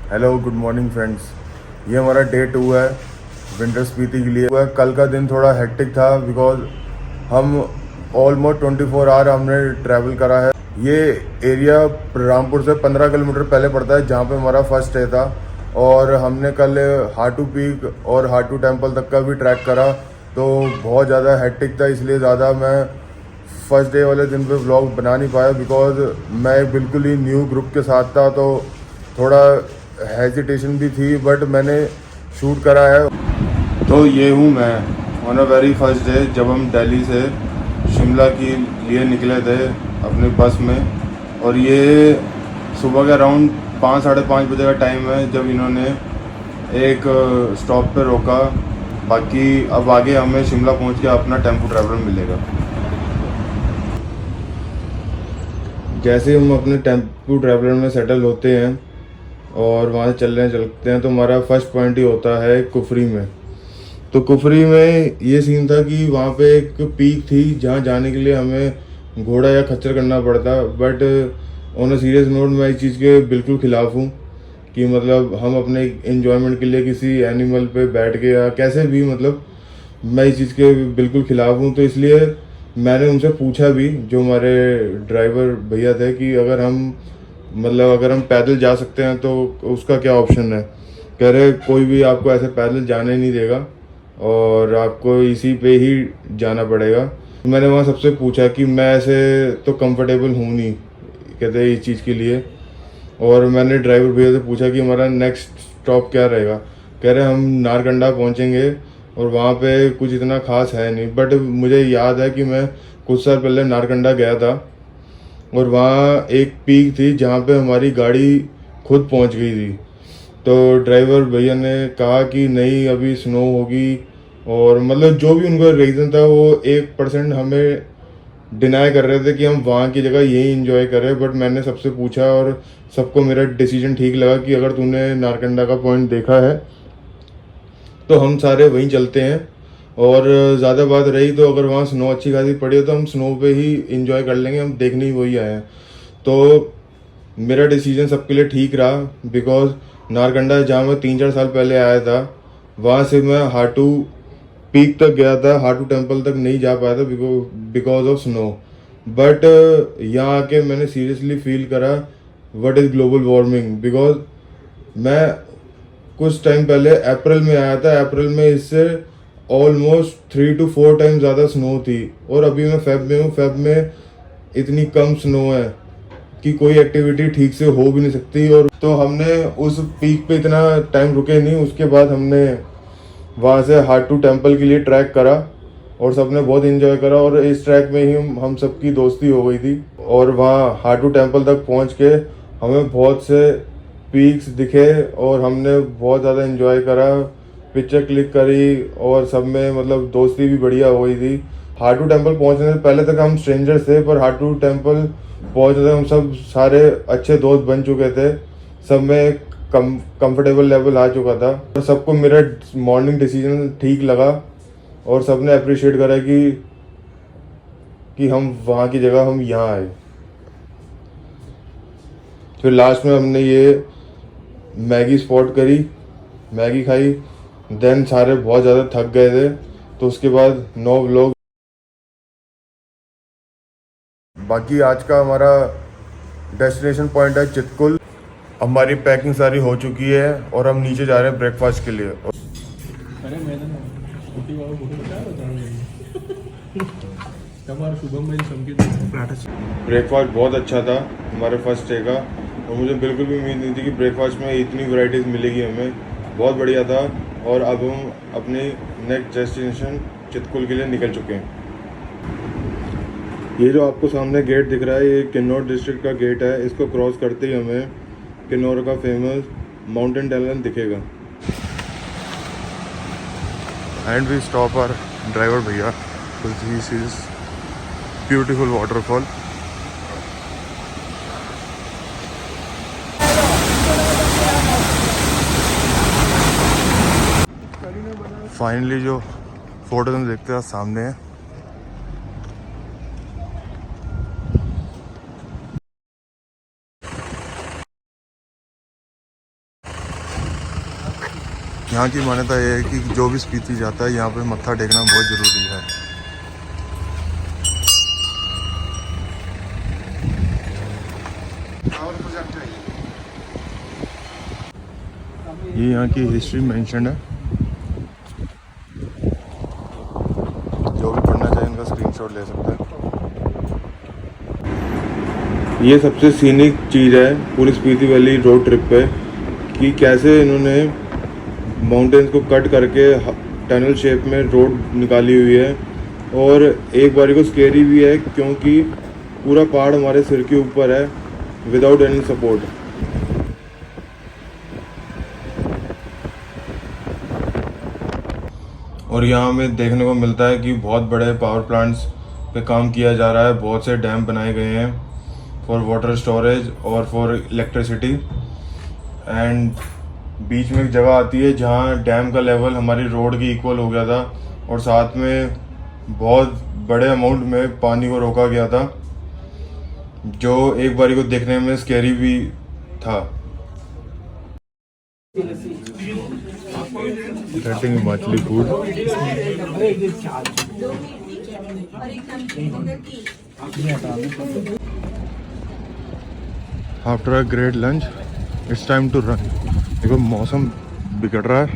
Hello good morning friends. ये हमारा day 2 है विंटर स्पीति के लिए। कल का दिन थोड़ा हेक्टिक था बिकॉज हम ऑलमोस्ट 24 आवर हमने ट्रैवल करा है। ये एरिया रामपुर से 15 किलोमीटर पहले पड़ता है जहाँ पे हमारा फर्स्ट डे था, और हमने कल हाटू पीक और हाटू टेम्पल तक का भी ट्रैक करा। तो बहुत ज़्यादा हेक्टिक था, इसलिए ज़्यादा मैं फर्स्ट डे वाले दिन पे व्लॉग बना नहीं पाया बिकॉज मैं बिल्कुल ही न्यू ग्रुप के साथ था, तो थोड़ा हेजिटेशन भी थी, बट मैंने शूट करा है। तो ये हूँ मैं on a very first day जब हम दिल्ली से शिमला के लिए निकले थे अपनी बस में, और ये सुबह के अराउंड 5-5:30 बजे का टाइम है जब इन्होंने एक स्टॉप पे रोका। बाकी अब आगे हमें शिमला पहुंच के अपना टेम्पो ट्रैवलर मिलेगा। जैसे हम अपने टेम्पो ट्रैवलर में सेटल होते हैं और वहाँ से चलते हैं तो हमारा फर्स्ट पॉइंट ही होता है कुफरी में। तो कुफरी में ये सीन था कि वहाँ पे एक पीक थी जहाँ जाने के लिए हमें घोड़ा या खच्चर करना पड़ता, but on a serious note मैं इस चीज़ के बिल्कुल ख़िलाफ़ हूँ कि मतलब हम अपने एंजॉयमेंट के लिए किसी एनिमल पे बैठ के या कैसे भी, मतलब मैं इस चीज़ के बिल्कुल ख़िलाफ़ हूँ। तो इसलिए मैंने उनसे पूछा भी, जो हमारे ड्राइवर भैया थे, कि अगर हम पैदल जा सकते हैं तो उसका क्या ऑप्शन है। कह रहे कोई भी आपको ऐसे पैदल जाने नहीं देगा और आपको इसी पे ही जाना पड़ेगा। मैंने वहाँ सबसे पूछा कि मैं ऐसे तो कंफर्टेबल हूँ नहीं, कहते इस चीज़ के लिए, और मैंने ड्राइवर भैया से पूछा कि हमारा नेक्स्ट स्टॉप क्या रहेगा। कह रहे हम नारकंडा पहुँचेंगे और वहाँ पे कुछ इतना खास है नहीं, बट मुझे याद है कि मैं कुछ साल पहले नारकंडा गया था और वहाँ एक पीक थी जहाँ पे हमारी गाड़ी खुद पहुँच गई थी। तो ड्राइवर भैया ने कहा कि नहीं अभी स्नो होगी, और मतलब जो भी उनका रीज़न था वो 1% हमें डिनाई कर रहे थे कि हम वहाँ की जगह यही इंजॉय करें। बट मैंने सबसे पूछा और सबको मेरा डिसीजन ठीक लगा कि अगर तूने नारकंडा का पॉइंट देखा है तो हम सारे वहीं चलते हैं। और ज़्यादा बात रही तो अगर वहाँ स्नो अच्छी खासी पड़ी हो तो हम स्नो पे ही इंजॉय कर लेंगे, हम देखने ही वही आए हैं। तो मेरा डिसीजन सबके लिए ठीक रहा बिकॉज नारकंडा जहाँ मैं 3-4 साल पहले आया था वहाँ से मैं हाटू पीक तक गया था, हाटू टेम्पल तक नहीं जा पाया था बिकॉज ऑफ स्नो। बट यहाँ आके मैंने सीरियसली फील करा what is global warming, because मैं कुछ टाइम पहले अप्रैल में आया था, अप्रैल में इससे ऑलमोस्ट 3 to 4 टाइम ज़्यादा स्नो थी, और अभी मैं फेब में हूँ, फेब में इतनी कम स्नो है कि कोई एक्टिविटी ठीक से हो भी नहीं सकती। और तो हमने उस पीक पे इतना टाइम रुके नहीं, उसके बाद हमने वहाँ से हाटू टेम्पल के लिए ट्रैक करा और सबने बहुत एंजॉय करा, और इस ट्रैक में ही हम सबकी दोस्ती हो गई थी। और वहाँ हाटू टेम्पल तक पहुँच के हमें बहुत से पीक्स दिखे और हमने बहुत ज़्यादा एंजॉय करा, पिक्चर क्लिक करी, और सब में मतलब दोस्ती भी बढ़िया हो गई थी। हाटू टेम्पल पहुँचने से पहले तक हम स्ट्रेंजर्स थे, पर हाटू टेम्पल पहुँचने से हम सब सारे अच्छे दोस्त बन चुके थे, सब में कंफर्टेबल लेवल आ चुका था, और सबको मेरा मॉर्निंग डिसीजन ठीक लगा और सबने अप्रिशिएट करा कि हम वहाँ की जगह हम यहाँ आए। फिर लास्ट में हमने ये मैगी स्पॉट करी, मैगी खाई, देन सारे बहुत ज़्यादा थक गए थे, तो उसके बाद 9 व्लॉग। बाकी आज का हमारा डेस्टिनेशन पॉइंट है चितकुल। हमारी पैकिंग सारी हो चुकी है और हम नीचे जा रहे हैं ब्रेकफास्ट के लिए। अरे मैंने स्कूटी वाला फोटो बताया ब्रेकफास्ट बहुत अच्छा था हमारे फर्स्ट डे का, और मुझे बिल्कुल भी उम्मीद नहीं थी कि ब्रेकफास्ट में इतनी वैरायटीज़ मिलेगी हमें, बहुत बढ़िया था। और अब हम अपने नेक्स्ट डेस्टिनेशन चितकुल के लिए निकल चुके हैं। ये जो आपको सामने गेट दिख रहा है ये किन्नौर डिस्ट्रिक्ट का गेट है, इसको क्रॉस करते ही हमें किन्नौर का फेमस माउंटेन टनल दिखेगा। And we stop our driver भैया, this is beautiful waterfall. Finally जो फोटो हम देखते हैं सामने है, यहाँ की मान्यता ये है कि जो भी स्पीति जाता है यहाँ पे मत्था टेकना बहुत ज़रूरी है। ये यहाँ की हिस्ट्री मेंशन है, जो भी पढ़ना चाहे इनका स्क्रीनशॉट ले सकता है। ये सबसे सीनिक चीज़ है पूरी स्पीति वैली रोड ट्रिप पे कि कैसे इन्होंने माउंटेन्स को कट करके टनल शेप में रोड निकाली हुई है। और एक बारी को स्केरी भी है क्योंकि पूरा पहाड़ हमारे सिर के ऊपर है विदाउट एनी सपोर्ट। और यहाँ हमें देखने को मिलता है कि बहुत बड़े पावर प्लांट्स पे काम किया जा रहा है। बहुत से डैम बनाए गए हैं फॉर वाटर स्टोरेज और फॉर इलेक्ट्रिसिटी। एंड बीच में एक जगह आती है जहाँ डैम का लेवल हमारी रोड की इक्वल हो गया था और साथ में बहुत बड़े अमाउंट में पानी को रोका गया था, जो एक बारी को देखने में स्कैरी भी था। Getting Himachali food. After a great lunch it's time to run. देखो मौसम बिगड़ रहा है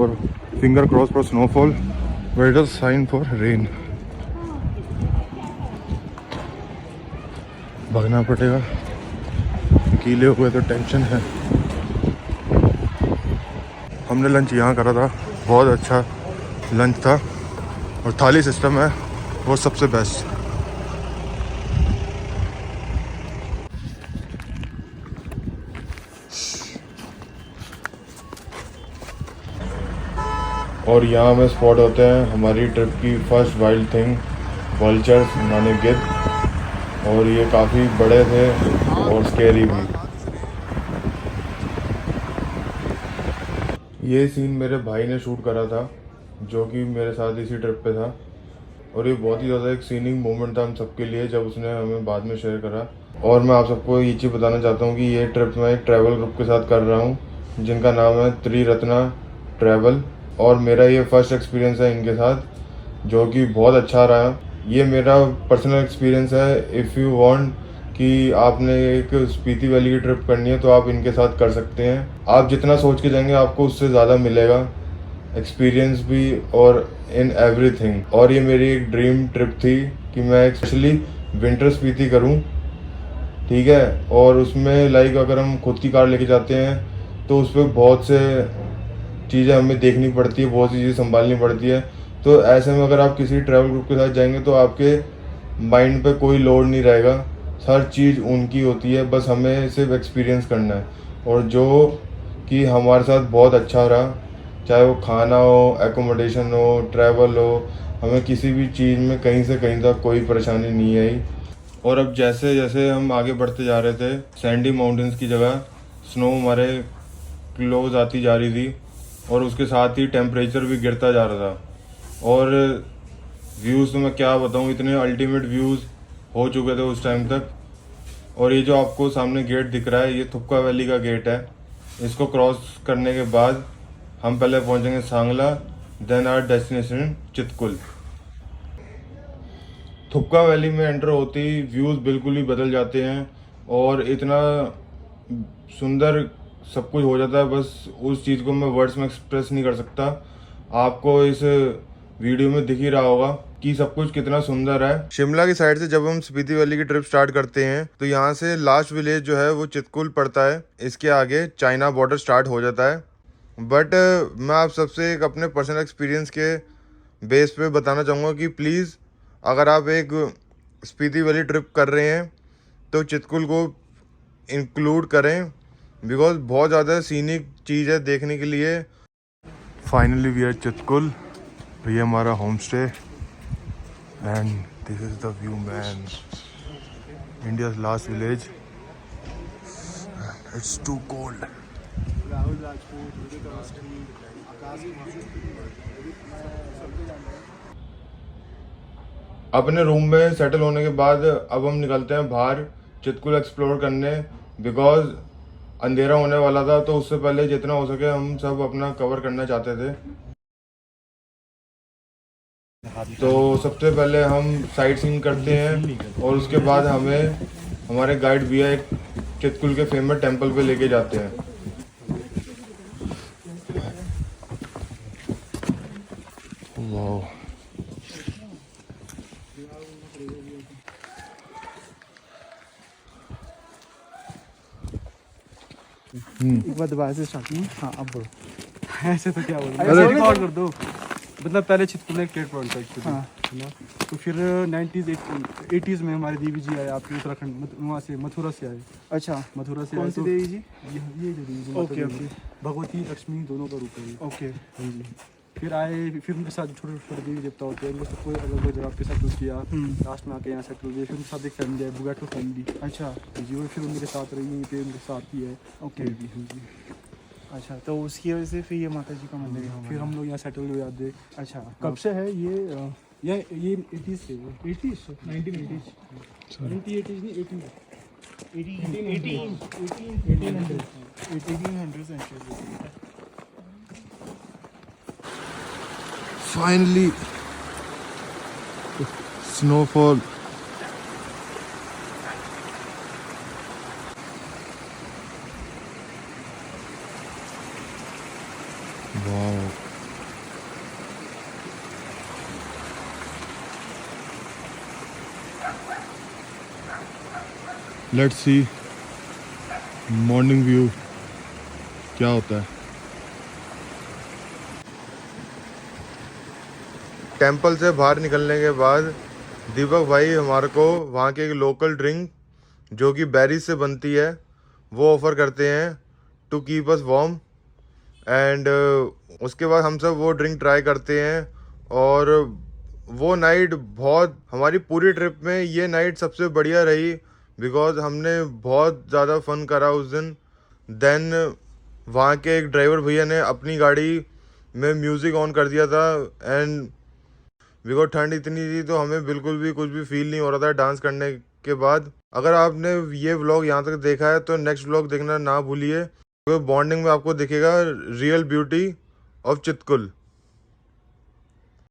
और finger cross for snowfall but it is sign for rain. भागना पड़ेगा, गीले हुए तो टेंशन है। हमने लंच यहाँ करा था, बहुत अच्छा लंच था और थाली सिस्टम है वो सबसे बेस्ट। और यहाँ हमें स्पॉट होते हैं हमारी ट्रिप की फर्स्ट वाइल्ड थिंग वल्चर्स माने गिद्ध। और ये काफ़ी बड़े थे और स्केरी भी। ये सीन मेरे भाई ने शूट करा था जो कि मेरे साथ इसी ट्रिप पे था और ये बहुत ही ज़्यादा एक सीनिंग मोमेंट था हम सबके लिए जब उसने हमें बाद में शेयर करा। और मैं आप सबको ये चीज़ बताना चाहता हूँ कि ये ट्रिप मैं एक ट्रैवल ग्रुप के साथ कर रहा हूँ जिनका नाम है त्रिरत्ना ट्रैवल। और मेरा ये फर्स्ट एक्सपीरियंस है इनके साथ जो कि बहुत अच्छा रहा। ये मेरा पर्सनल एक्सपीरियंस है। इफ़ यू वांट कि आपने एक स्पीति वैली की ट्रिप करनी है तो आप इनके साथ कर सकते हैं। आप जितना सोच के जाएंगे आपको उससे ज़्यादा मिलेगा, एक्सपीरियंस भी और इन एवरीथिंग। और ये मेरी एक ड्रीम ट्रिप थी कि मैं स्पेशली विंटर स्पीति करूं, ठीक है। और उसमें लाइक अगर हम खुद की कार लेके जाते हैं तो उस पर बहुत से चीज़ें हमें देखनी पड़ती है, बहुत सी चीज़ें संभालनी पड़ती है। तो ऐसे में अगर आप किसी ट्रैवल ग्रुप के साथ जाएंगे तो आपके माइंड पे कोई लोड नहीं रहेगा, हर चीज़ उनकी होती है, बस हमें सिर्फ एक्सपीरियंस करना है। और जो कि हमारे साथ बहुत अच्छा रहा, चाहे वो खाना हो, एकोमोडेशन हो, ट्रैवल हो, हमें किसी भी चीज़ में कहीं से कहीं तक कोई परेशानी नहीं आई। और अब जैसे जैसे हम आगे बढ़ते जा रहे थे सैंडी माउंटेन्स की जगह स्नो हमारे क्लोज आती जा रही थी और उसके साथ ही टेम्परेचर भी गिरता जा रहा था। और व्यूज़ तो मैं क्या बताऊँ, इतने अल्टीमेट व्यूज़ हो चुके थे उस टाइम तक। और ये जो आपको सामने गेट दिख रहा है ये थुपका वैली का गेट है। इसको क्रॉस करने के बाद हम पहले पहुंचेंगे Sangla, then our destination Chitkul. Thupka valley में एंटर होते ही व्यूज़ बिल्कुल ही बदल जाते हैं और इतना सुंदर सब कुछ हो जाता है, बस उस चीज़ को मैं वर्ड्स में एक्सप्रेस नहीं कर सकता। आपको इस वीडियो में दिख ही रहा होगा कि सब कुछ कितना सुंदर है। शिमला की साइड से जब हम स्पीति वैली की ट्रिप स्टार्ट करते हैं तो यहाँ से लास्ट विलेज जो है वो चितकुल पड़ता है। इसके आगे चाइना बॉर्डर स्टार्ट हो जाता है। बट मैं आप सबसे एक अपने पर्सनल एक्सपीरियंस के बेस पे बताना चाहूँगा कि प्लीज़ अगर आप एक स्पीति वैली ट्रिप कर रहे हैं तो चितकुल को इंक्लूड करें बिकॉज बहुत ज़्यादा सीनिक चीज़ है देखने के लिए। Finally we are Chitkul. ये हमारा home stay and this is the view man, India's last village. It's too cold. अपने रूम में सेटल होने के बाद अब हम निकलते हैं बाहर चितकुल एक्सप्लोर करने बिकॉज अंधेरा होने वाला था, तो उससे पहले जितना हो सके हम सब अपना कवर करना चाहते थे। तो सबसे पहले हम साइट सीइंग करते हैं और उसके बाद हमें हमारे गाइड भैया एक चितकुल के फेमस टेंपल पे लेके जाते हैं। वाह, एक बार दोबारा से स्टार्ट नहीं। हाँ अब बोलो। ऐसे तो क्या बोलूं, अरे रिकॉर्ड कर दो। मतलब पहले चितकुल एक ट्रेड पॉइंट था एक्चुअली, हाँ। है ना। तो फिर 90s 80s में हमारे देवी जी आए आपके उत्तराखंड, वहाँ से मथुरा से आए। अच्छा, मथुरा से कौन आए सी तो देवी जी? ये जो देवी जी ओके, माता देवी, भगवती लक्ष्मी दोनों का रूप है ये। ओके। हाँ जी। फिर आए, फिर उनके साथ छोटे छोटे देवी देवता होते हैं, उनको सबको अलग अलग जगह पे सेटल किया। लास्ट में आके यहाँ सेटल हुए। फिर उनके साथ एक फैमिली है, बुगाटो फैमिली। अच्छा जी, वो फिर उनके साथ रही, यहीं पे उनके साथ ही है। ओके। जी, हाँ जी। अच्छा, तो उसकी वजह से फिर ये माता जी का मंदिर है। फिर हम लोग यहाँ सेटल हुए आते। अच्छा, कब से है ये? ये 80s से, 80s 1980s 1980s नहीं 80s 1800 सेंचुरी। Finally snowfall. वाह, लेट्स सी मॉर्निंग व्यू क्या होता है। टेंपल से बाहर निकलने के बाद दीपक भाई हमारे को वहाँ की एक लोकल ड्रिंक जो कि बेरीज से बनती है वो ऑफ़र करते हैं to keep us warm. And उसके बाद हम सब वो ड्रिंक ट्राई करते हैं और वो नाइट बहुत, हमारी पूरी ट्रिप में ये नाइट सबसे बढ़िया रही बिकॉज हमने बहुत ज़्यादा फन करा उस दिन। देन वहाँ के एक ड्राइवर भैया ने अपनी गाड़ी में म्यूज़िक ऑन कर दिया था एंड बिकॉज ठंड इतनी थी तो हमें बिल्कुल भी कुछ भी फील नहीं हो रहा था डांस करने के बाद। अगर आपने ये व्लॉग यहाँ तक देखा है तो नेक्स्ट व्लॉग देखना ना भूलिए, क्योंकि बॉन्डिंग में आपको दिखेगा रियल ब्यूटी ऑफ चितकुल।